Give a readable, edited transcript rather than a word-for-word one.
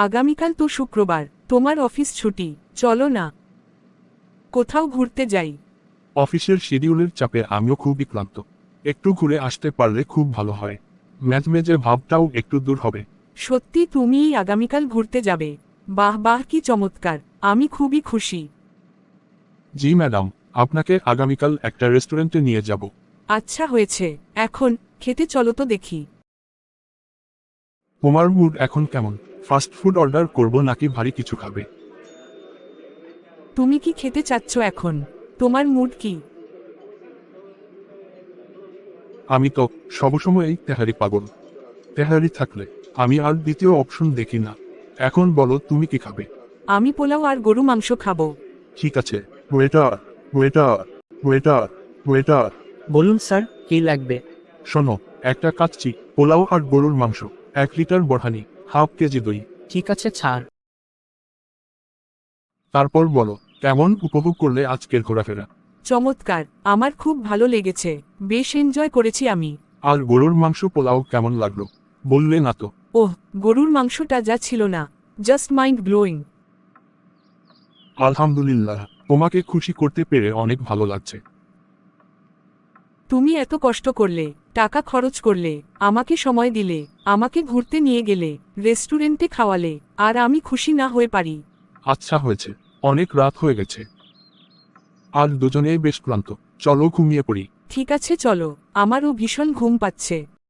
আগামীকাল তো শুক্রবার, তোমার অফিস ছুটি, চলো না কোথাও ঘুরতে যাই। অফিসের শিডিউলের চাপে আমিও খুবই ক্লান্ত। একটু ঘুরে আসতে পারলে খুব ভালো হয়। ম্যাজমেজে ভাবটাও একটু দূর হবে। সত্যি তুমিই আগামীকাল ঘুরতে যাবে? বাহ বাহ, কি চমৎকার, আমি খুবই খুশি। জি ম্যাডাম, আপনাকে আগামীকাল একটা রেস্টুরেন্টে নিয়ে যাব। আচ্ছা হয়েছে, এখন খেতে চলো তো দেখি। তোমার মুড এখন কেমন? ফাস্ট ফুড অর্ডার করব নাকি ভারী কিছু খাবে? তুমি কি খেতে চাচ্ছ এখন? তোমার মুড কি? আমি তো সবসময়ই তেহারি পাগল। তেহারি থাকলে আমি আর দ্বিতীয় অপশন দেখি না। এখন বলো তুমি কি খাবে? আমি পোলাও আর গরু মাংস খাবো। ঠিক আছে, ওয়েটার ওয়েটার ওয়েটার ওয়েটার। বলুন স্যার, কি লাগবে? শোনো, একটা কাচ্চি পোলাও আর গরুর মাংস, 1 লিটার বরহানি, হাফ কেজি দই। ঠিক আছে ছাড়। তারপর বলো, কেমন উপভোগ করলে আজকের ঘোরাফেরা? চমৎকার, আমার খুব ভালো লেগেছে, বেশ এনজয় করেছি আমি। আর গরুর মাংস পোলাও কেমন লাগলো? বললে না তো। ওহ, গরুর মাংসটা যা ছিল না, জাস্ট মাইন্ড ব্লোয়িং। আলহামদুলিল্লাহ, তোমাকে খুশি করতে পেরে অনেক ভালো লাগছে। তুমি এত কষ্ট করলে, টাকা খরচ করলে, আমাকে সময় দিলে, আমাকে ঘুরতে নিয়ে গেলে, রেস্টুরেন্টে খাওয়ালে, আর আমি খুশি না হয়ে পারি? আচ্ছা হয়েছে, অনেক রাত হয়ে গেছে। আর দুজনেই বেশ ক্লান্ত, চলো ঘুমিয়ে পড়ি। ঠিক আছে চলো, আমারও ভীষণ ঘুম পাচ্ছে।